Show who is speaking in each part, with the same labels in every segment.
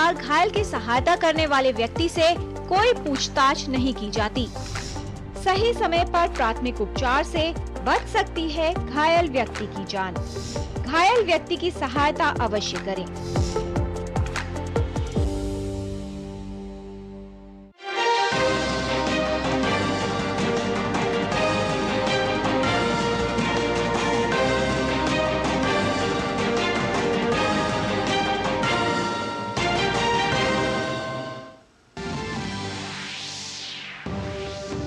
Speaker 1: अनुसार घायल की सहायता करने वाले व्यक्ति से कोई पूछताछ नहीं की जाती। सही समय पर प्राथमिक उपचार से बच सकती है घायल व्यक्ति की जान। घायल व्यक्ति की सहायता अवश्य करें।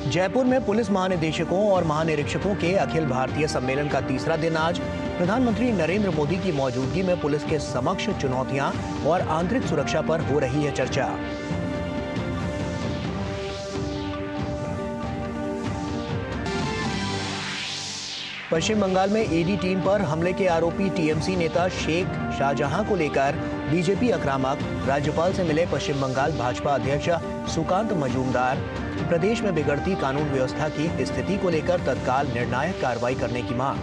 Speaker 2: जयपुर में पुलिस महानिदेशकों और महानिरीक्षकों के अखिल भारतीय सम्मेलन का तीसरा दिन आज प्रधानमंत्री नरेंद्र मोदी की मौजूदगी में पुलिस के समक्ष चुनौतियां और आंतरिक सुरक्षा पर हो रही है चर्चा। पश्चिम बंगाल में ईडी टीम पर हमले के आरोपी टीएमसी नेता शेख शाहजहां को लेकर बीजेपी आक्रामक। राज्यपाल से मिले पश्चिम बंगाल भाजपा अध्यक्ष सुकांत मजूमदार। प्रदेश में बिगड़ती कानून व्यवस्था की स्थिति को लेकर तत्काल निर्णायक कार्रवाई करने की मांग।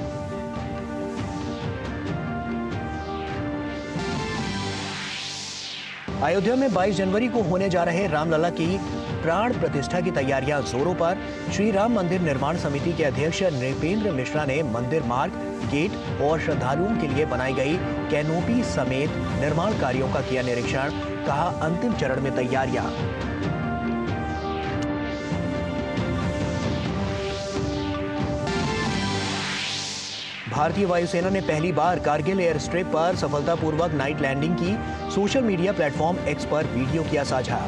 Speaker 2: अयोध्या में 22 जनवरी को होने जा रहे रामलला की प्राण प्रतिष्ठा की तैयारियां जोरों पर। श्री राम मंदिर निर्माण समिति के अध्यक्ष नृपेंद्र मिश्रा ने मंदिर मार्ग, गेट और श्रद्धालुओं के लिए बनाई गई कैनोपी समेत निर्माण कार्यों का किया निरीक्षण। कहा, अंतिम चरण में तैयारियां। भारतीय वायुसेना ने पहली बार कारगिल एयर स्ट्रिप पर सफलतापूर्वक नाइट लैंडिंग की। सोशल मीडिया प्लेटफॉर्म एक्स पर वीडियो किया साझा।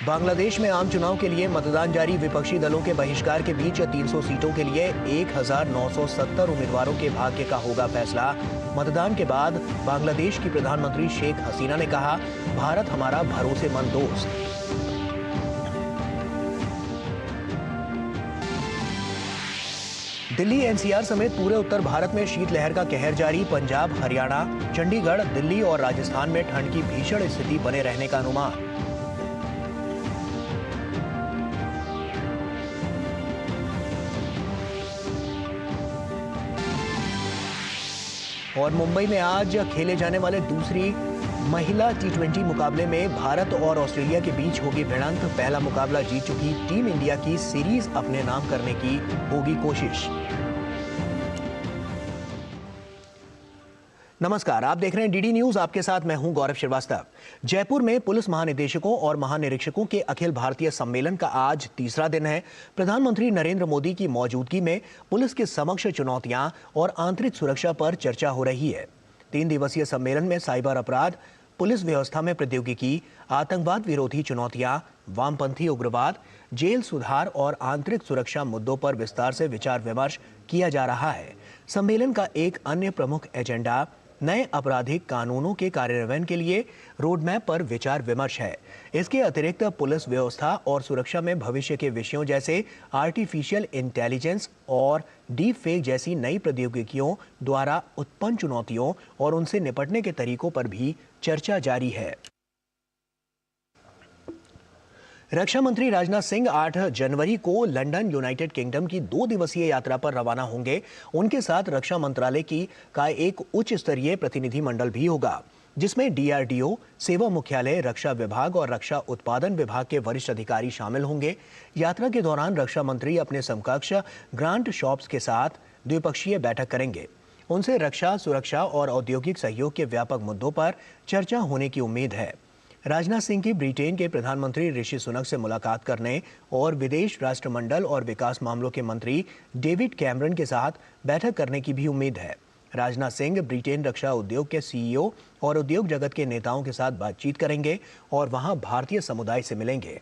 Speaker 2: बांग्लादेश में आम चुनाव के लिए मतदान जारी। विपक्षी दलों के बहिष्कार के बीच 300 सीटों के लिए 1970 उम्मीदवारों के भाग्य का होगा फैसला। मतदान के बाद बांग्लादेश की प्रधानमंत्री शेख हसीना ने कहा, भारत हमारा भरोसेमंद दोस्त। दिल्ली एनसीआर समेत पूरे उत्तर भारत में शीतलहर का कहर जारी। पंजाब, हरियाणा, चंडीगढ़, दिल्ली और राजस्थान में ठंड की भीषण स्थिति बने रहने का अनुमान। और मुंबई में आज खेले जाने वाले दूसरी महिला टी20 मुकाबले में भारत और ऑस्ट्रेलिया के बीच होगी भिड़ंत। पहला मुकाबला जीत चुकी टीम इंडिया की सीरीज अपने नाम करने की होगी कोशिश। नमस्कार, आप देख रहे हैं डीडी न्यूज। आपके साथ मैं हूं गौरव श्रीवास्तव। जयपुर में पुलिस महानिदेशकों और महानिरीक्षकों के अखिल भारतीय सम्मेलन का आज तीसरा दिन है। प्रधानमंत्री नरेंद्र मोदी की मौजूदगी में पुलिस के समक्ष चुनौतियां और आंतरिक सुरक्षा पर चर्चा हो रही है। 3 दिवसीय सम्मेलन में साइबर अपराध, पुलिस व्यवस्था में प्रौद्योगिकी, आतंकवाद विरोधी चुनौतियां, वामपंथी उग्रवाद, जेल सुधार और आंतरिक सुरक्षा मुद्दों पर विस्तार से विचार विमर्श किया जा रहा है। सम्मेलन का एक अन्य प्रमुख एजेंडा नए आपराधिक कानूनों के कार्यान्वयन के लिए रोडमैप पर विचार विमर्श है। इसके अतिरिक्त पुलिस व्यवस्था और सुरक्षा में भविष्य के विषयों जैसे आर्टिफिशियल इंटेलिजेंस और डीप फेक जैसी नई प्रौद्योगिकियों द्वारा उत्पन्न चुनौतियों और उनसे निपटने के तरीकों पर भी चर्चा जारी है। रक्षा मंत्री राजनाथ सिंह 8 जनवरी को लंदन, यूनाइटेड किंगडम की 2 दिवसीय यात्रा पर रवाना होंगे। उनके साथ रक्षा मंत्रालय का एक उच्च स्तरीय प्रतिनिधि मंडल भी होगा, जिसमें डीआरडीओ, सेवा मुख्यालय, रक्षा विभाग और रक्षा उत्पादन विभाग के वरिष्ठ अधिकारी शामिल होंगे। यात्रा के दौरान रक्षा मंत्री अपने समकक्ष ग्रांट शॉप्स के साथ द्विपक्षीय बैठक करेंगे। उनसे रक्षा, सुरक्षा और औद्योगिक सहयोग के व्यापक मुद्दों पर चर्चा होने की उम्मीद है। राजनाथ सिंह की ब्रिटेन के प्रधानमंत्री ऋषि सुनक से मुलाकात करने और विदेश राष्ट्रमंडल और विकास मामलों के मंत्री डेविड कैमरन के साथ बैठक करने की भी उम्मीद है। राजनाथ सिंह ब्रिटेन रक्षा उद्योग के सीईओ और उद्योग जगत के नेताओं के साथ बातचीत करेंगे और वहां भारतीय समुदाय से मिलेंगे।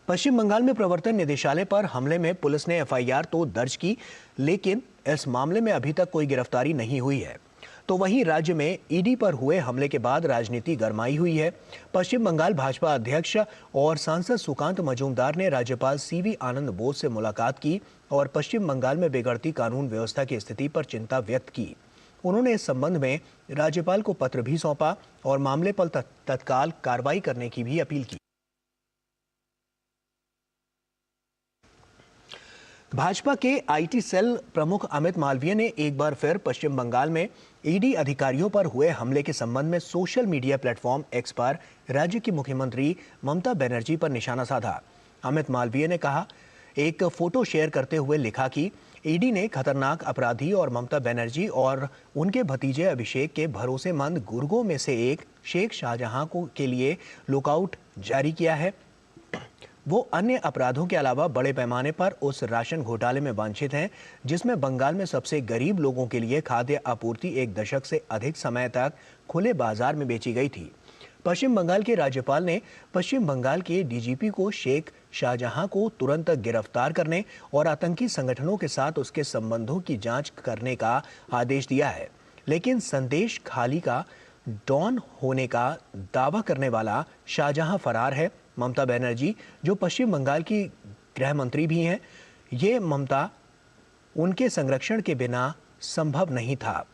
Speaker 2: पश्चिम बंगाल में प्रवर्तन निदेशालय पर हमले में पुलिस ने एफआईआर तो दर्ज की, लेकिन इस मामले में अभी तक कोई गिरफ्तारी नहीं हुई है। तो वहीं राज्य में ईडी पर हुए हमले के बाद राजनीति गरमाई हुई है। पश्चिम बंगाल भाजपा अध्यक्ष और सांसद सुकांत मजूमदार ने राज्यपाल सीवी आनंद बोस से मुलाकात की और पश्चिम बंगाल में बिगड़ती कानून व्यवस्था की स्थिति पर चिंता व्यक्त की। उन्होंने इस संबंध में राज्यपाल को पत्र भी सौंपा और मामले पर तत्काल कार्रवाई करने की भी अपील की। भाजपा के आईटी सेल प्रमुख अमित मालवीय ने एक बार फिर पश्चिम बंगाल में ईडी अधिकारियों पर हुए हमले के संबंध में सोशल मीडिया प्लेटफॉर्म एक्स पर राज्य की मुख्यमंत्री ममता बनर्जी पर निशाना साधा। अमित मालवीय ने कहा, एक फोटो शेयर करते हुए लिखा कि ईडी ने खतरनाक अपराधी और ममता बनर्जी और उनके भतीजे अभिषेक के भरोसेमंद गुर्गों में से एक शेख शाहजहां के लिए लुकआउट जारी किया है। वो अन्य अपराधों के अलावा बड़े पैमाने पर उस राशन घोटाले में वांछित हैं जिसमें बंगाल में सबसे गरीब लोगों के लिए खाद्य आपूर्ति 1 दशक से अधिक समय तक खुले बाजार में बेची गई थी। पश्चिम बंगाल के राज्यपाल ने पश्चिम बंगाल के डीजीपी को शेख शाहजहां को तुरंत गिरफ्तार करने और आतंकी संगठनों के साथ उसके संबंधों की जांच करने का आदेश दिया है। लेकिन संदेश खाली का डॉन होने का दावा करने वाला शाहजहां फरार है। ममता बनर्जी, जो पश्चिम बंगाल की गृह मंत्री भी हैं, ये ममता उनके संरक्षण के बिना संभव नहीं था।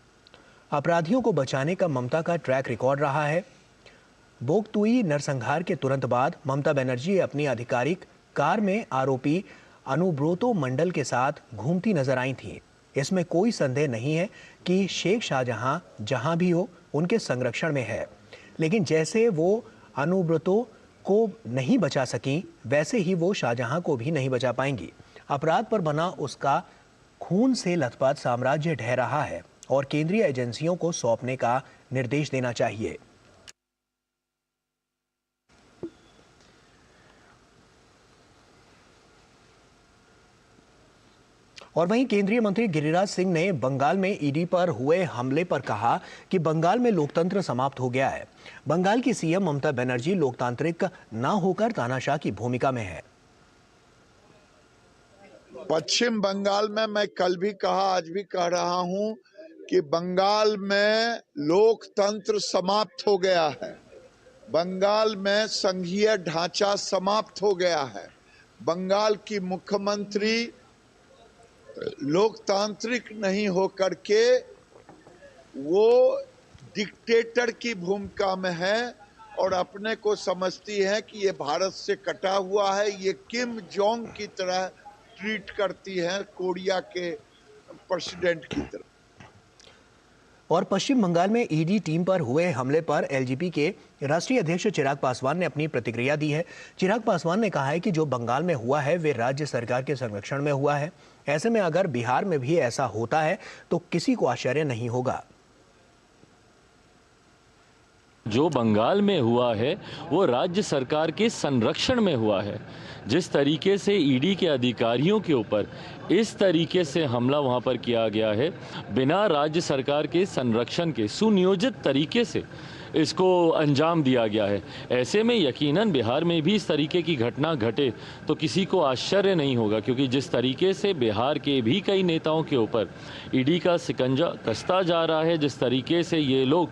Speaker 2: अपराधियों को बचाने का ममता का ट्रैक रिकॉर्ड रहा है। बोगतुई नरसंहार के तुरंत बाद ममता बनर्जी अपनी आधिकारिक कार में आरोपी अनुब्रोतो मंडल के साथ घूमती नजर आई थी। इसमें कोई संदेह नहीं है कि शेख शाहजहां जहां भी हो उनके संरक्षण में है। लेकिन जैसे वो अनुब्रोतो को नहीं बचा सकी, वैसे ही वो शाहजहां को भी नहीं बचा पाएंगी। अपराध पर बना उसका खून से लथपथ साम्राज्य ढह रहा है और केंद्रीय एजेंसियों को सौंपने का निर्देश देना चाहिए। और वहीं केंद्रीय मंत्री गिरिराज सिंह ने बंगाल में ईडी पर हुए हमले पर कहा कि बंगाल में लोकतंत्र समाप्त हो गया है। बंगाल की सीएम ममता बनर्जी लोकतांत्रिक न होकर तानाशाह की भूमिका में है।
Speaker 3: पश्चिम बंगाल में मैं कल भी कहा, आज भी कह रहा हूं कि बंगाल में लोकतंत्र समाप्त हो गया है। बंगाल में संघीय ढांचा समाप्त हो गया है। बंगाल की मुख्यमंत्री लोकतांत्रिक नहीं होकर के वो डिक्टेटर की भूमिका में है और अपने को समझती है कि ये भारत से कटा हुआ है। ये किम जोंग की तरह ट्रीट करती है, कोरिया के प्रेसिडेंट की तरह।
Speaker 2: और पश्चिम बंगाल में ईडी टीम पर हुए हमले पर एलजेपी के राष्ट्रीय अध्यक्ष चिराग पासवान ने अपनी प्रतिक्रिया दी है। चिराग पासवान ने कहा है कि जो बंगाल में हुआ है वे राज्य सरकार के संरक्षण में हुआ है। ऐसे में अगर बिहार में भी ऐसा होता है तो किसी को आश्चर्य नहीं होगा।
Speaker 4: जो बंगाल में हुआ है वो राज्य सरकार के संरक्षण में हुआ है। जिस तरीके से ईडी के अधिकारियों के ऊपर इस तरीके से हमला वहां पर किया गया है, बिना राज्य सरकार के संरक्षण के सुनियोजित तरीके से इसको अंजाम दिया गया है। ऐसे में यकीनन बिहार में भी इस तरीके की घटना घटे तो किसी को आश्चर्य नहीं होगा, क्योंकि जिस तरीके से बिहार के भी कई नेताओं के ऊपर ईडी का शिकंजा कसता जा रहा है, जिस तरीके से ये लोग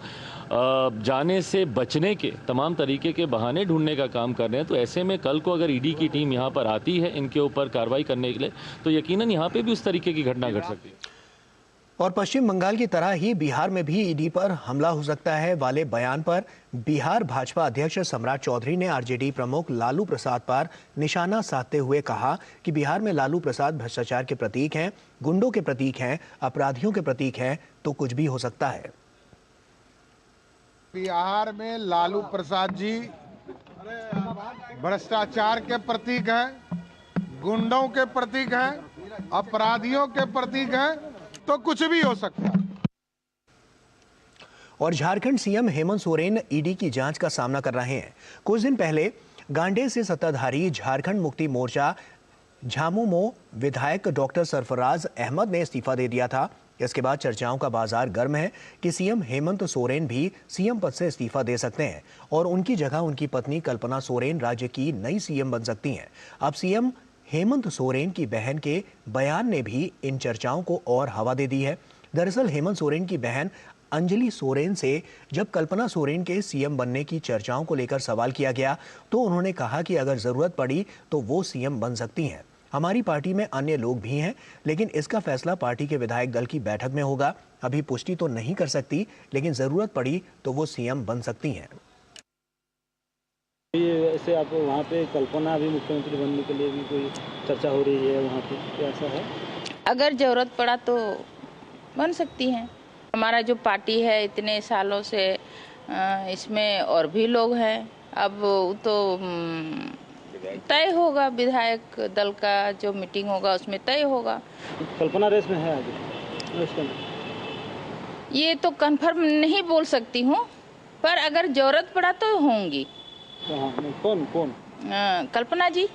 Speaker 4: जाने से बचने के तमाम तरीके के बहाने ढूंढने का काम कर रहे हैं, तो ऐसे में कल को अगर ईडी की टीम यहाँ पर आती है इनके ऊपर कार्रवाई करने के लिए, तो यकीनन यहाँ पे भी उस तरीके की घटना घट सकती है।
Speaker 2: और पश्चिम बंगाल की तरह ही बिहार में भी ईडी पर हमला हो सकता है वाले बयान पर बिहार भाजपा अध्यक्ष सम्राट चौधरी ने आरजेडी प्रमुख लालू प्रसाद पर निशाना साधते हुए कहा कि बिहार में लालू प्रसाद भ्रष्टाचार के प्रतीक हैं, गुंडों के प्रतीक हैं, अपराधियों के प्रतीक हैं, तो कुछ भी हो सकता है।
Speaker 5: बिहार में लालू प्रसाद जी भ्रष्टाचार के प्रतीक हैं, गुंडों के प्रतीक हैं, अपराधियों के प्रतीक हैं, तो कुछ भी हो सकता है।
Speaker 2: और झारखंड सीएम हेमंत सोरेन ईडी की जांच का सामना कर रहे हैं। कुछ दिन पहले गांडे से सत्ताधारी झारखंड मुक्ति मोर्चा झामुमो विधायक डॉक्टर सरफराज अहमद ने इस्तीफा दे दिया था। इसके बाद चर्चाओं का बाजार गर्म है कि सीएम हेमंत सोरेन भी सीएम पद से इस्तीफा दे सकते हैं और उनकी जगह उनकी पत्नी कल्पना सोरेन राज्य की नई सीएम बन सकती हैं। अब सीएम हेमंत सोरेन की बहन के बयान ने भी इन चर्चाओं को और हवा दे दी है। दरअसल हेमंत सोरेन की बहन अंजलि सोरेन से जब कल्पना सोरेन के सीएम बनने की चर्चाओं को लेकर सवाल किया गया तो उन्होंने कहा कि अगर जरूरत पड़ी तो वो सीएम बन सकती हैं। हमारी पार्टी में अन्य लोग भी हैं, लेकिन इसका फैसला पार्टी के विधायक दल की बैठक में होगा। अभी पुष्टि तो नहीं कर सकती, लेकिन जरूरत पड़ी तो वो सीएम बन सकती हैं।
Speaker 6: ये ऐसे आप वहाँ पे कल्पना भी मुख्यमंत्री बनने के लिए भी कोई चर्चा हो रही है वहाँ पे, क्या ऐसा है?
Speaker 7: अगर जरूरत पड़ा तो बन सकती हैं। हमारा जो पार्टी है इतने सालों से इसमें और भी लोग हैं। अब तो तय होगा, विधायक दल का जो मीटिंग होगा उसमें तय होगा।
Speaker 6: कल्पना रेस में है आगे?
Speaker 7: ये तो कंफर्म नहीं बोल सकती हूँ, पर अगर जरूरत पड़ा तो होंगी।
Speaker 6: कौन?
Speaker 7: कल्पना जी।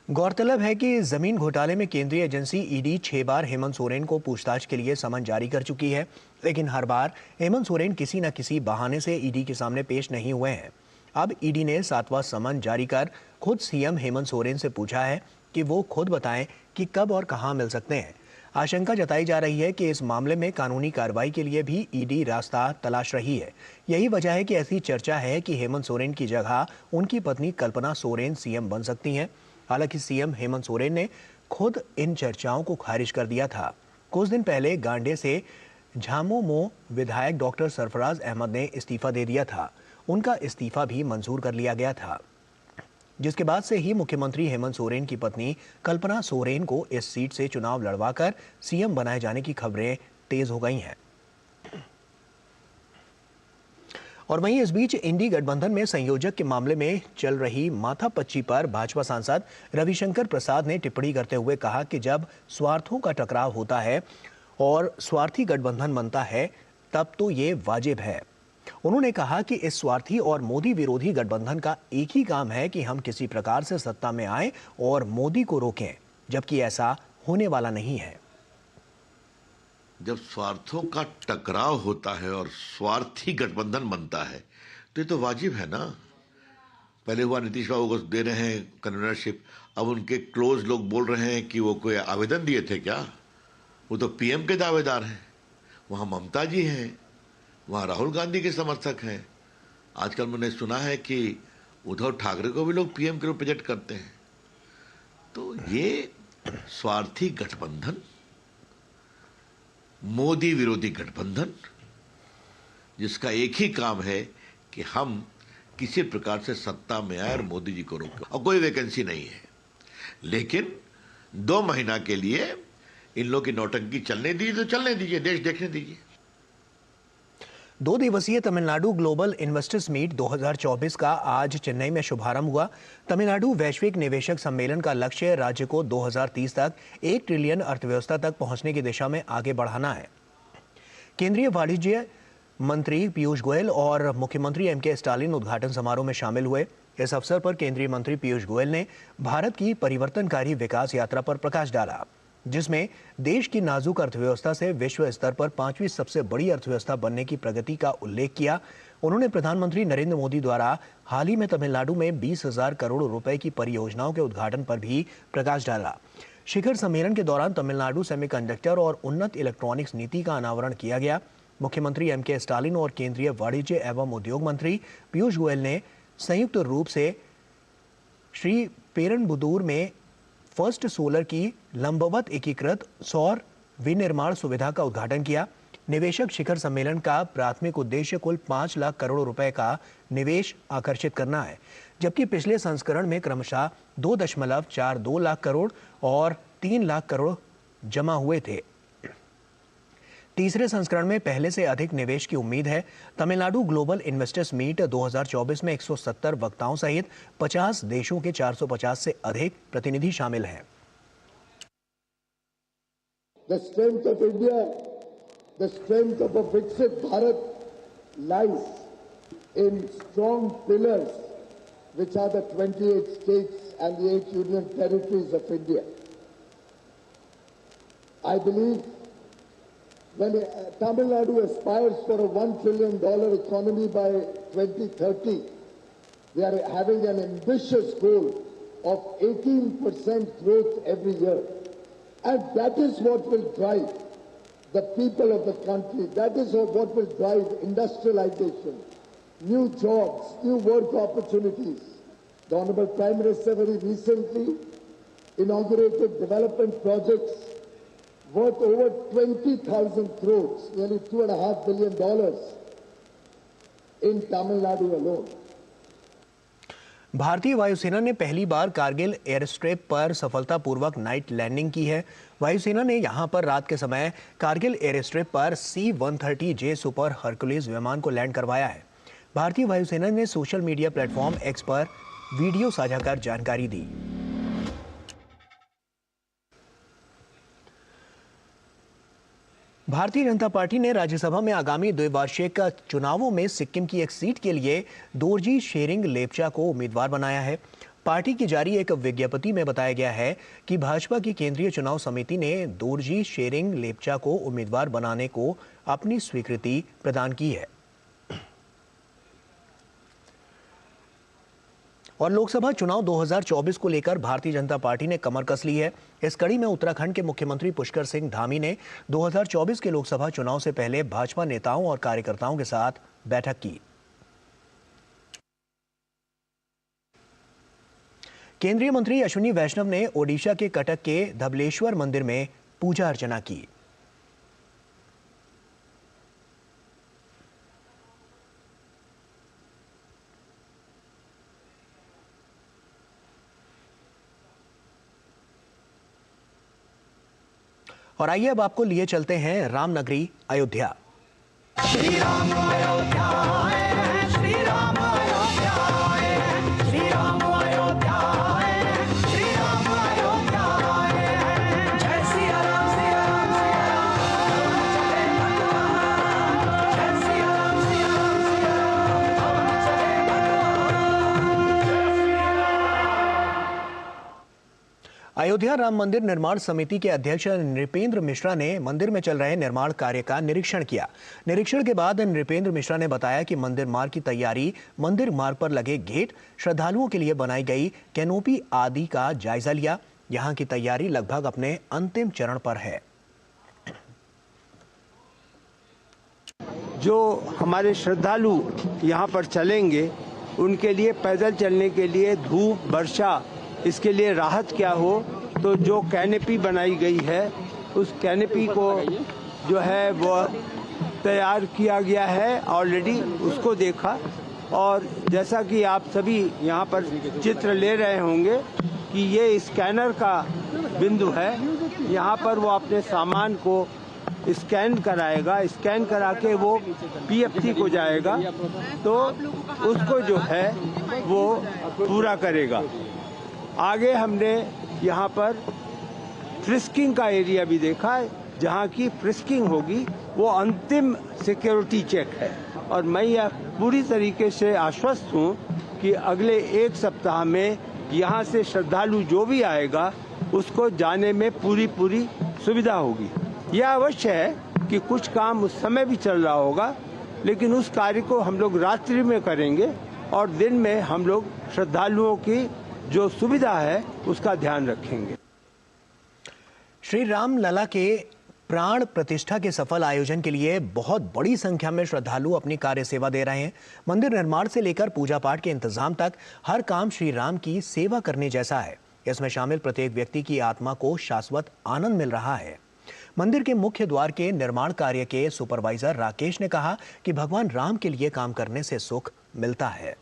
Speaker 2: गौरतलब है कि जमीन घोटाले में केंद्रीय एजेंसी ईडी 6 बार हेमंत सोरेन को पूछताछ के लिए समन जारी कर चुकी है, लेकिन हर बार हेमंत सोरेन किसी न किसी बहाने से ईडी के सामने पेश नहीं हुए हैं। अब ईडी ने 7वां समन जारी कर खुद सीएम हेमंत सोरेन से पूछा है कि वो खुद बताएं कि कब और कहां मिल सकते हैं। आशंका जताई जा रही है कि इस मामले में कानूनी कार्रवाई के लिए भी ईडी रास्ता तलाश रही है। यही वजह है कि ऐसी चर्चा है कि हेमंत सोरेन की जगह उनकी पत्नी कल्पना सोरेन सीएम बन सकती हैं। हालांकि सीएम हेमंत सोरेन ने खुद इन चर्चाओं को खारिज कर दिया था। कुछ दिन पहले गांडे से झामुमो विधायक डॉक्टर सरफराज अहमद ने इस्तीफा दे दिया था। उनका इस्तीफा भी मंजूर कर लिया गया था, जिसके बाद से ही मुख्यमंत्री हेमंत सोरेन की पत्नी कल्पना सोरेन को इस सीट से चुनाव लड़वाकर सीएम बनाए जाने की खबरें तेज हो गई हैं। और वहीं इस बीच इंडी गठबंधन में संयोजक के मामले में चल रही माथापच्ची पर भाजपा सांसद रविशंकर प्रसाद ने टिप्पणी करते हुए कहा कि जब स्वार्थों का टकराव होता है और स्वार्थी गठबंधन बनता है तब तो ये वाजिब है। उन्होंने कहा कि इस स्वार्थी और मोदी विरोधी गठबंधन का एक ही काम है कि हम किसी प्रकार से सत्ता में आए और मोदी को रोकें, जबकि ऐसा होने वाला नहीं है।
Speaker 8: जब स्वार्थों का टकराव होता है और स्वार्थी गठबंधन बनता है तो ये तो वाजिब है ना। पहले हुआ नीतीश बाबू को दे रहे हैं कन्वीनरशिप, अब उनके क्लोज लोग बोल रहे हैं कि वो कोई आवेदन दिए थे क्या? वो तो पीएम के दावेदार हैं। वहां ममता जी हैं, वहां राहुल गांधी के समर्थक हैं। आजकल मैंने सुना है कि उद्धव ठाकरे को भी लोग पीएम के रूप प्रोजेक्ट करते हैं। तो ये स्वार्थी गठबंधन, मोदी विरोधी गठबंधन, जिसका एक ही काम है कि हम किसी प्रकार से सत्ता में आए और मोदी जी को रोकें। और कोई वैकेंसी नहीं है, लेकिन 2 महीना के लिए इन लोगों की नौटंकी चलने दीजिए तो चलने दीजिए, देश देखने दीजिए।
Speaker 2: 2 दिवसीय तमिलनाडु ग्लोबल इन्वेस्टर्स मीट 2024 का आज चेन्नई में शुभारंभ हुआ। तमिलनाडु वैश्विक निवेशक सम्मेलन का लक्ष्य राज्य को 2030 तक 1 ट्रिलियन अर्थव्यवस्था तक पहुंचने की दिशा में आगे बढ़ाना है। केंद्रीय वाणिज्य मंत्री पीयूष गोयल और मुख्यमंत्री एमके स्टालिन उद्घाटन समारोह में शामिल हुए। इस अवसर पर केंद्रीय मंत्री पीयूष गोयल ने भारत की परिवर्तनकारी विकास यात्रा पर प्रकाश डाला, जिसमें देश की नाजुक अर्थव्यवस्था से विश्व स्तर पर 5वीं सबसे बड़ी अर्थव्यवस्था बनने की प्रगति का उल्लेख किया। उन्होंने प्रधानमंत्री नरेंद्र मोदी द्वारा हाल ही में तमिलनाडु में 20,000 करोड़ रुपए की परियोजनाओं के उद्घाटन पर भी प्रकाश डाला। शिखर सम्मेलन के दौरान तमिलनाडु सेमीकंडक्टर और उन्नत इलेक्ट्रॉनिक्स नीति का अनावरण किया गया। मुख्यमंत्री एमके स्टालिन और केंद्रीय वाणिज्य एवं उद्योग मंत्री पीयूष गोयल ने संयुक्त रूप से श्री पेरनबुदूर में फर्स्ट सोलर की लंबवत एकीकृत सौर विनिर्माण सुविधा का उद्घाटन किया। निवेशक शिखर सम्मेलन का प्राथमिक उद्देश्य कुल 5 लाख करोड़ रुपए का निवेश आकर्षित करना है, जबकि पिछले संस्करण में क्रमशः 2.42 लाख करोड़ और 3 लाख करोड़ जमा हुए थे। तीसरे संस्करण में पहले से अधिक निवेश की उम्मीद है। तमिलनाडु ग्लोबल इन्वेस्टर्स मीट 2024 में 170 वक्ताओं सहित 50 देशों के 450 से अधिक प्रतिनिधि शामिल हैं।
Speaker 9: The strength of India, the strength of a Viksit Bharat lies in strong pillars, which are the 28 states and the 8 union territories of India. I believe when Tamil Nadu aspires for a $1 trillion economy by 2030, they are having an ambitious goal of 18% growth every year. And that is what will drive the people of the country. That is what will drive industrialization, new jobs, new work opportunities. The Honorable Prime Minister very recently inaugurated development projects worth over 20,000 crores, nearly $2.5 billion, in Tamil Nadu alone.
Speaker 2: भारतीय वायुसेना ने पहली बार Kargil air strip पर सफलतापूर्वक night landing की है। वायुसेना ने यहां पर रात के समय कारगिल एयर स्ट्रिप पर C-130J सुपर हरकुलिस विमान को लैंड करवाया है। भारतीय वायुसेना ने सोशल मीडिया प्लेटफॉर्म एक्स पर वीडियो साझा कर जानकारी दी। भारतीय जनता पार्टी ने राज्यसभा में आगामी द्विवार्षिक चुनावों में सिक्किम की एक सीट के लिए दोरजी शेरिंग लेप्चा को उम्मीदवार बनाया है। पार्टी की जारी एक विज्ञप्ति में बताया गया है कि भाजपा की केंद्रीय चुनाव समिति ने दोरजी शेरिंग लेप्चा को उम्मीदवार बनाने को अपनी स्वीकृति प्रदान की है। और लोकसभा चुनाव 2024 को लेकर भारतीय जनता पार्टी ने कमर कस ली है। इस कड़ी में उत्तराखंड के मुख्यमंत्री पुष्कर सिंह धामी ने 2024 के लोकसभा चुनाव से पहले भाजपा नेताओं और कार्यकर्ताओं के साथ बैठक की। केंद्रीय मंत्री अश्विनी वैष्णव ने ओडिशा के कटक के धबलेश्वर मंदिर में पूजा अर्चना की। और आइए अब आपको लिए चलते हैं रामनगरी अयोध्या। श्री राम अयोध्या आए हैं, श्री राम अयोध्या आए हैं, श्री राम अयोध्या आए हैं, श्री राम अयोध्या आए हैं। जय सिया राम सिया राम सिया राम, चले भगवान। जय सिया राम सिया राम सिया राम, चले भगवान। अयोध्या राम मंदिर निर्माण समिति के अध्यक्ष नृपेंद्र मिश्रा ने मंदिर में चल रहे निर्माण कार्य का निरीक्षण किया। निरीक्षण के बाद नृपेंद्र मिश्रा ने बताया कि मंदिर मार्ग की तैयारी, मंदिर मार्ग पर लगे गेट, श्रद्धालुओं के लिए बनाई गई कैनोपी आदि का जायजा लिया। यहां की तैयारी लगभग अपने अंतिम चरण पर है।
Speaker 10: जो हमारे श्रद्धालु यहाँ पर चलेंगे उनके लिए पैदल चलने के लिए धूप, वर्षा, इसके लिए राहत क्या हो, तो जो कैनेपी बनाई गई है उस कैनेपी को जो है वो तैयार किया गया है ऑलरेडी, उसको देखा। और जैसा कि आप सभी यहाँ पर चित्र ले रहे होंगे कि ये स्कैनर का बिंदु है। यहाँ पर वो अपने सामान को स्कैन कराएगा, स्कैन करा के वो PFC को जाएगा तो उसको जो है वो पूरा करेगा। आगे हमने यहाँ पर फ्रिस्किंग का एरिया भी देखा है, जहाँ की फ्रिस्किंग होगी वो अंतिम सिक्योरिटी चेक है। और मैं यह पूरी तरीके से आश्वस्त हूँ कि अगले एक सप्ताह में यहाँ से श्रद्धालु जो भी आएगा उसको जाने में पूरी सुविधा होगी। यह अवश्य है कि कुछ काम उस समय भी चल रहा होगा, लेकिन उस कार्य को हम लोग रात्रि में करेंगे और दिन में हम लोग श्रद्धालुओं की जो सुविधा है उसका ध्यान रखेंगे।
Speaker 2: श्री राम लला के प्राण प्रतिष्ठा के सफल आयोजन के लिए बहुत बड़ी संख्या में श्रद्धालु अपनी कार्य सेवा दे रहे हैं। मंदिर निर्माण से लेकर पूजा पाठ के इंतजाम तक हर काम श्री राम की सेवा करने जैसा है। इसमें शामिल प्रत्येक व्यक्ति की आत्मा को शाश्वत आनंद मिल रहा है। मंदिर के मुख्य द्वार के निर्माण कार्य के सुपरवाइजर राकेश ने कहा कि भगवान राम के लिए काम करने से सुख मिलता है।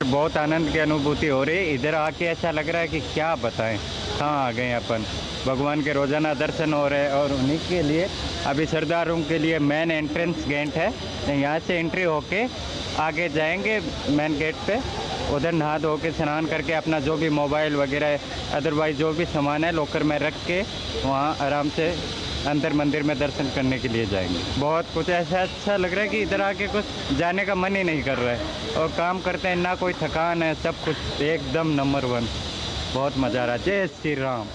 Speaker 11: बहुत आनंद की अनुभूति हो रही है। इधर आके ऐसा लग रहा है कि क्या बताएं, कहाँ आ गए अपन। भगवान के रोजाना दर्शन हो रहे हैं और उन्हीं के लिए अभी श्रद्धालुओं के लिए मेन एंट्रेंस गेट है, यहाँ से एंट्री होके आगे जाएंगे मेन गेट पे। उधर नहा धो के स्नान करके अपना जो भी मोबाइल वगैरह अदरवाइज जो भी सामान है लॉकर में रख के वहाँ आराम से अंदर मंदिर में दर्शन करने के लिए जाएंगे। बहुत कुछ ऐसा अच्छा लग रहा है कि इधर आके कुछ जाने का मन ही नहीं कर रहा है और काम करते हैं, ना कोई थकान है, सब कुछ एकदम नंबर 1। बहुत मजा आ रहा है। जय श्री राम।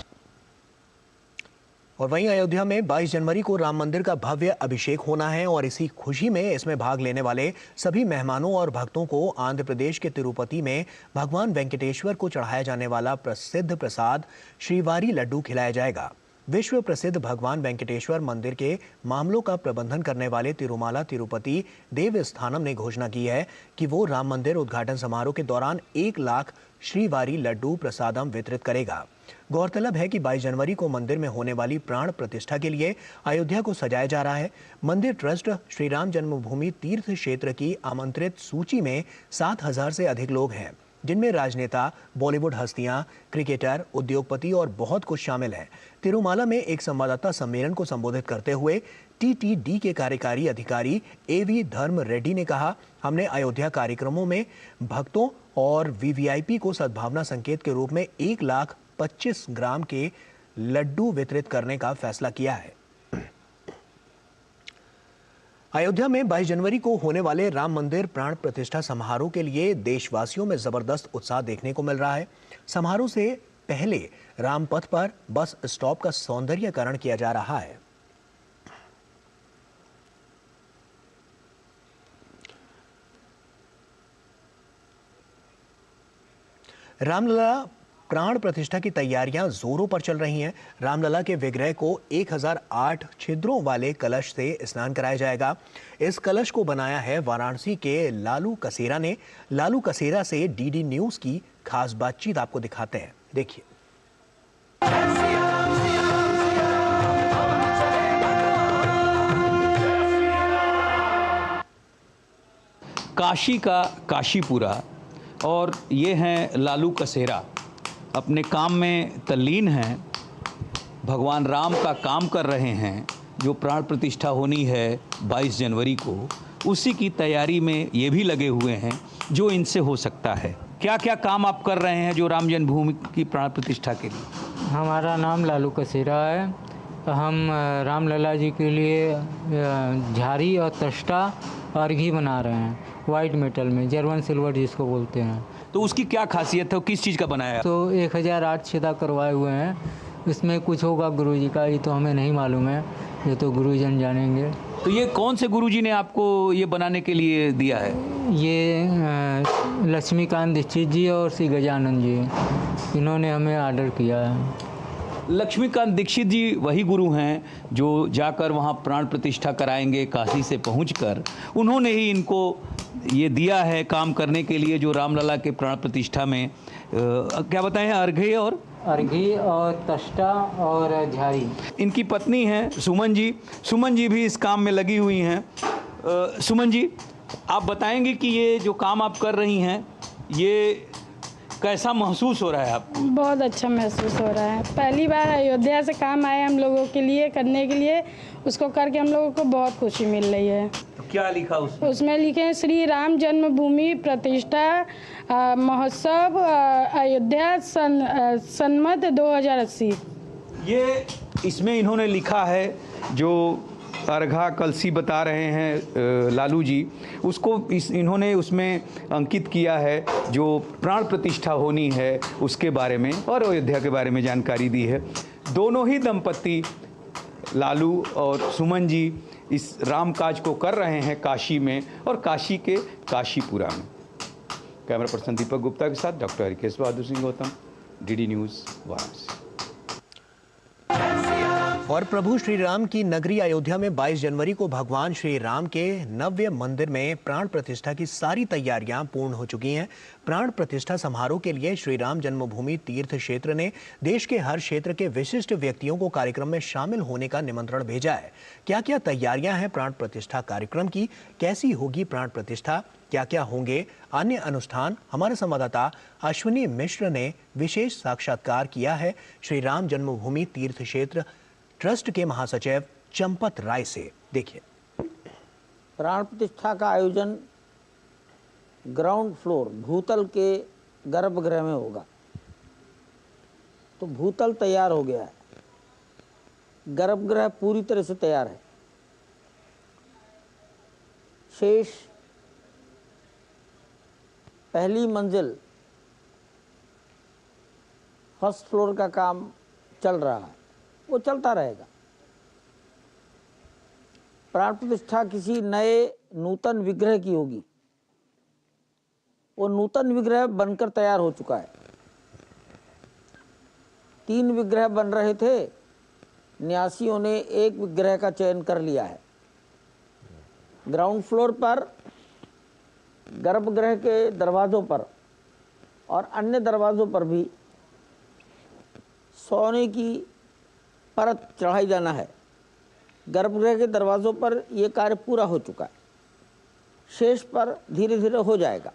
Speaker 2: और वहीं अयोध्या में 22 जनवरी को राम मंदिर का भव्य अभिषेक होना है और इसी खुशी में इसमें भाग लेने वाले सभी मेहमानों और भक्तों को आंध्र प्रदेश के तिरुपति में भगवान वेंकटेश्वर को चढ़ाया जाने वाला प्रसिद्ध प्रसाद श्रीवारी लड्डू खिलाया जाएगा। विश्व प्रसिद्ध भगवान वेंकटेश्वर मंदिर के मामलों का प्रबंधन करने वाले तिरुमाला तिरुपति देवस्थानम ने घोषणा की है कि वो राम मंदिर उद्घाटन समारोह के दौरान 1 लाख श्रीवारी लड्डू प्रसादम वितरित करेगा। गौरतलब है कि 22 जनवरी को मंदिर में होने वाली प्राण प्रतिष्ठा के लिए अयोध्या को सजाया जा रहा है। मंदिर ट्रस्ट श्री राम जन्मभूमि तीर्थ क्षेत्र की आमंत्रित सूची में 7,000 से अधिक लोग हैं, जिनमें राजनेता, बॉलीवुड हस्तियां, क्रिकेटर, उद्योगपति और बहुत कुछ शामिल है। तिरुमाला में एक संवाददाता सम्मेलन को संबोधित करते हुए टीटीडी के कार्यकारी अधिकारी एवी धर्म रेड्डी ने कहा, हमने अयोध्या कार्यक्रमों में भक्तों और वीवीआईपी को सद्भावना संकेत के रूप में 1,25 ग्राम के लड्डू वितरित करने का फैसला किया है। अयोध्या में 22 जनवरी को होने वाले राम मंदिर प्राण प्रतिष्ठा समारोह के लिए देशवासियों में जबरदस्त उत्साह देखने को मिल रहा है। समारोह से पहले रामपथ पर बस स्टॉप का सौंदर्यीकरण किया जा रहा है। रामलला प्राण प्रतिष्ठा की तैयारियां जोरों पर चल रही हैं। रामलला के विग्रह को 1008 छिद्रों वाले कलश से स्नान कराया जाएगा। इस कलश को बनाया है वाराणसी के लालू कसेरा ने। लालू कसेरा से डीडी न्यूज की खास बातचीत आपको दिखाते हैं, देखिए।
Speaker 12: काशी का काशीपुरा और ये हैं लालू कसेरा, अपने काम में तल्लीन हैं, भगवान राम का काम कर रहे हैं। जो प्राण प्रतिष्ठा होनी है 22 जनवरी को, उसी की तैयारी में ये भी लगे हुए हैं जो इनसे हो सकता है। क्या क्या काम आप कर रहे हैं जो राम जन्मभूमि की प्राण प्रतिष्ठा के लिए?
Speaker 13: हमारा नाम लालू कसेरा है। हम रामलला जी के लिए झारी और तष्टा अर्घी बना रहे हैं, वाइट मेटल में, जर्मन सिल्वर जिसको बोलते हैं।
Speaker 12: तो उसकी क्या खासियत है, किस चीज़ का बनाया है?
Speaker 13: तो 1008 छेदा करवाए हुए हैं। इसमें कुछ होगा गुरुजी का, ये तो हमें नहीं मालूम है, ये तो गुरुजन जानेंगे।
Speaker 12: तो ये कौन से गुरुजी ने आपको ये बनाने के लिए दिया है?
Speaker 13: ये लक्ष्मीकांत दीक्षित जी और श्री गजानंद जी, इन्होंने हमें ऑर्डर किया है।
Speaker 12: लक्ष्मीकांत दीक्षित जी वही गुरु हैं जो जाकर वहाँ प्राण प्रतिष्ठा कराएंगे काशी से पहुंचकर। उन्होंने ही इनको ये दिया है काम करने के लिए, जो रामलला के प्राण प्रतिष्ठा में क्या बताएं, अर्घी और तष्टा और झारी। इनकी पत्नी हैं सुमन जी। सुमन जी भी इस काम में लगी हुई हैं। सुमन जी, आप बताएंगे कि ये जो काम आप कर रही हैं, ये कैसा महसूस हो रहा है आपको?
Speaker 14: बहुत अच्छा महसूस हो रहा है। पहली बार अयोध्या से काम आए हम लोगों के लिए, करने के लिए, उसको करके हम लोगों को बहुत खुशी मिल रही है।
Speaker 12: तो क्या लिखा उसमें?
Speaker 14: उसमें लिखे हैं श्री राम जन्मभूमि प्रतिष्ठा महोत्सव अयोध्या सन्मत 2080।
Speaker 12: ये इसमें इन्होंने लिखा है, जो अर्घा कलसी बता रहे हैं लालू जी, उसको इन्होंने उसमें अंकित किया है, जो प्राण प्रतिष्ठा होनी है उसके बारे में और अयोध्या के बारे में जानकारी दी है। दोनों ही दंपति लालू और सुमन जी इस राम काज को कर रहे हैं काशी में और काशी के काशीपुरा में। कैमरा पर्सन दीपक गुप्ता के साथ doctor Harikesh Bahadur Singh Gautam, DD news, Varanasi.
Speaker 2: और प्रभु श्री राम की नगरी अयोध्या में 22 जनवरी को भगवान श्री राम के नव्य मंदिर में प्राण प्रतिष्ठा की सारी तैयारियां पूर्ण हो चुकी हैं। प्राण प्रतिष्ठा समारोह के लिए श्री राम जन्मभूमि तीर्थ क्षेत्र ने देश के हर क्षेत्र के विशिष्ट व्यक्तियों को कार्यक्रम में शामिल होने का निमंत्रण भेजा है। क्या क्या तैयारियां हैं प्राण प्रतिष्ठा कार्यक्रम की, कैसी होगी प्राण प्रतिष्ठा, क्या क्या होंगे अन्य अनुष्ठान, हमारे संवाददाता अश्विनी मिश्र ने विशेष साक्षात्कार किया है श्री राम जन्मभूमि तीर्थ क्षेत्र ट्रस्ट के महासचिव चंपत राय से। देखिए।
Speaker 15: प्राण प्रतिष्ठा का आयोजन ग्राउंड फ्लोर भूतल के गर्भगृह में होगा। तो भूतल तैयार हो गया है, गर्भगृह पूरी तरह से तैयार है। शेष पहली मंजिल फर्स्ट फ्लोर का काम चल रहा है, वो चलता रहेगा। प्राण प्रतिष्ठा किसी नए नूतन विग्रह की होगी। वो नूतन विग्रह बनकर तैयार हो चुका है। 3 विग्रह बन रहे थे, न्यासियों ने एक विग्रह का चयन कर लिया है। ग्राउंड फ्लोर पर गर्भगृह के दरवाजों पर और अन्य दरवाजों पर भी सोने की परत चढ़ाई जाना है। गर्भगृह के दरवाज़ों पर ये कार्य पूरा हो चुका है, शेष पर धीरे धीरे हो जाएगा।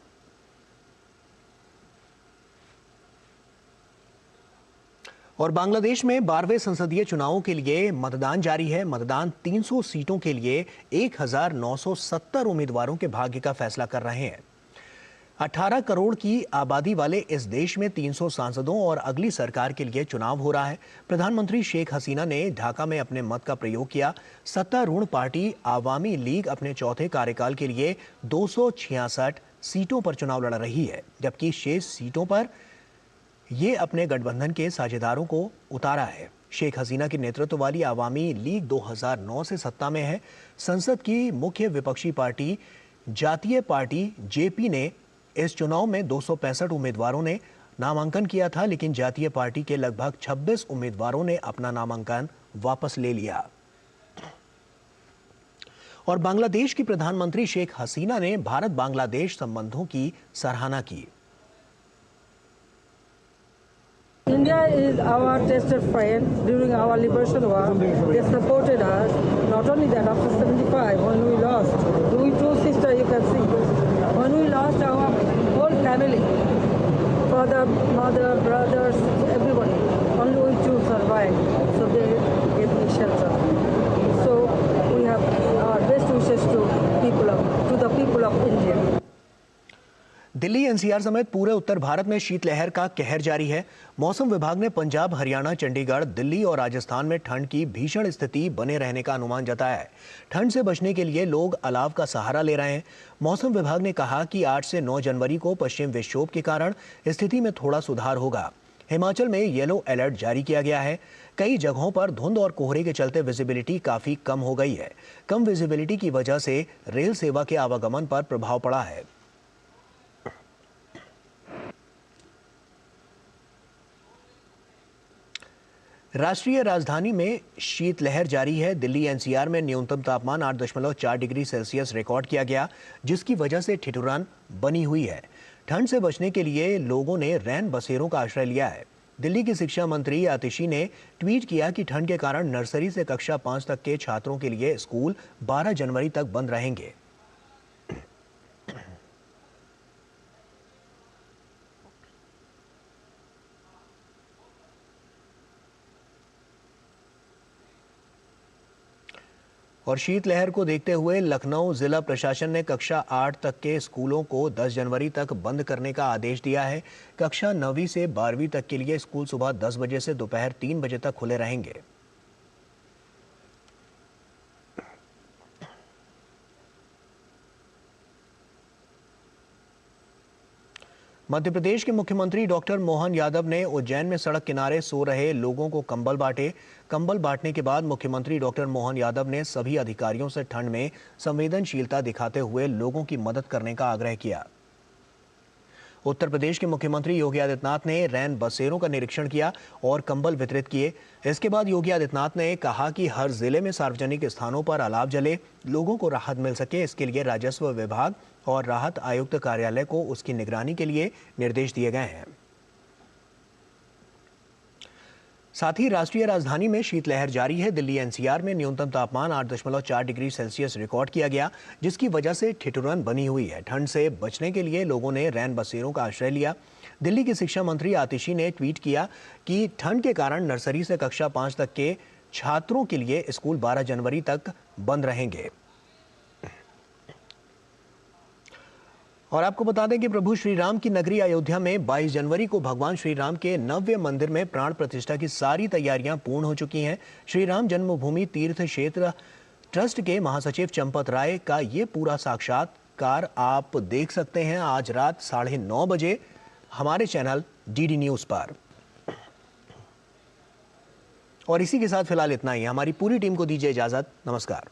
Speaker 2: और बांग्लादेश में 12वें संसदीय चुनावों के लिए मतदान जारी है। मतदान 300 सीटों के लिए 1970 उम्मीदवारों के भाग्य का फैसला कर रहे हैं। 18 करोड़ की आबादी वाले इस देश में 300 सांसदों और अगली सरकार के लिए चुनाव हो रहा है। प्रधानमंत्री शेख हसीना ने ढाका में अपने मत का प्रयोग किया। सत्तारूढ़ पार्टी आवामी लीग अपने चौथे कार्यकाल के लिए 266 सीटों पर चुनाव लड़ रही है, जबकि शेष सीटों पर ये अपने गठबंधन के साझेदारों को उतारा है। शेख हसीना के नेतृत्व वाली आवामी लीग 2009 से सत्ता में है। संसद की मुख्य विपक्षी पार्टी जातीय पार्टी जेपी ने इस चुनाव में 265 उम्मीदवारों ने नामांकन किया था, लेकिन जातीय पार्टी के लगभग 26 उम्मीदवारों ने अपना नामांकन वापस ले लिया। और बांग्लादेश की प्रधानमंत्री शेख हसीना ने भारत बांग्लादेश संबंधों की सराहना की।
Speaker 16: India is our tested friend during our liberation war. They supported us. Not only that, after 75, when we lost, we two sisters, you can see, when we lost our whole family, father, mother, brothers, everybody, only we two survived. So they gave me shelter. So we have our best wishes to the people of India.
Speaker 2: Delhi NCR समेत पूरे उत्तर भारत में शीतलहर का कहर जारी है। मौसम विभाग ने पंजाब, हरियाणा, चंडीगढ़, दिल्ली और राजस्थान में ठंड की भीषण स्थिति बने रहने का अनुमान जताया है। ठंड से बचने के लिए लोग अलाव का सहारा ले रहे हैं। मौसम विभाग ने कहा कि 8 से 9 जनवरी को पश्चिम विक्षोभ के कारण स्थिति में थोड़ा सुधार होगा। हिमाचल में येलो अलर्ट जारी किया गया है। कई जगहों पर धुंध और कोहरे के चलते विजिबिलिटी काफी कम हो गई है। कम विजिबिलिटी की वजह से रेल सेवा के आवागमन पर प्रभाव पड़ा है। राष्ट्रीय राजधानी में शीतलहर जारी है। दिल्ली एनसीआर में न्यूनतम तापमान 8.4 डिग्री सेल्सियस रिकॉर्ड किया गया, जिसकी वजह से ठिठुरन बनी हुई है। ठंड से बचने के लिए लोगों ने रैन बसेरों का आश्रय लिया है। दिल्ली की शिक्षा मंत्री आतिशी ने ट्वीट किया कि ठंड के कारण नर्सरी से कक्षा 5 तक के छात्रों के लिए स्कूल 12 जनवरी तक बंद रहेंगे। और शीतलहर को देखते हुए लखनऊ जिला प्रशासन ने कक्षा 8 तक के स्कूलों को 10 जनवरी तक बंद करने का आदेश दिया है। कक्षा 9वीं से 12वीं तक के लिए स्कूल सुबह 10 बजे से दोपहर 3 बजे तक खुले रहेंगे। मध्य प्रदेश के मुख्यमंत्री डॉक्टर मोहन यादव ने उज्जैन में सड़क किनारे सो रहे लोगों को कंबल बांटे। कंबल बांटने के बाद मुख्यमंत्री डॉक्टर मोहन यादव ने सभी अधिकारियों से ठंड में संवेदनशीलता दिखाते हुए लोगों की मदद करने का आग्रह किया। उत्तर प्रदेश के मुख्यमंत्री योगी आदित्यनाथ ने रैन बसेरों का निरीक्षण किया और कंबल वितरित किए। इसके बाद योगी आदित्यनाथ ने कहा कि हर जिले में सार्वजनिक स्थानों पर अलाव जले, लोगों को राहत मिल सके, इसके लिए राजस्व विभाग और राहत आयुक्त कार्यालय को उसकी निगरानी के लिए निर्देश दिए गए हैं। साथ ही राष्ट्रीय राजधानी में शीतलहर जारी है। दिल्ली एनसीआर में न्यूनतम तापमान 8.4 डिग्री सेल्सियस रिकॉर्ड किया गया, जिसकी वजह से ठिठुरन बनी हुई है। ठंड से बचने के लिए लोगों ने रैन बसेरों का आश्रय लिया। दिल्ली की शिक्षा मंत्री आतिशी ने ट्वीट किया कि ठंड के कारण नर्सरी से कक्षा 5 तक के छात्रों के लिए स्कूल 12 जनवरी तक बंद रहेंगे। और आपको बता दें कि प्रभु श्री राम की नगरी अयोध्या में 22 जनवरी को भगवान श्री राम के नव्य मंदिर में प्राण प्रतिष्ठा की सारी तैयारियां पूर्ण हो चुकी हैं। श्री राम जन्मभूमि तीर्थ क्षेत्र ट्रस्ट के महासचिव चंपत राय का ये पूरा साक्षात्कार आप देख सकते हैं आज रात 9:30 बजे हमारे चैनल डीडी न्यूज पर। और इसी के साथ फिलहाल इतना ही। हमारी पूरी टीम को दीजिए इजाजत। नमस्कार।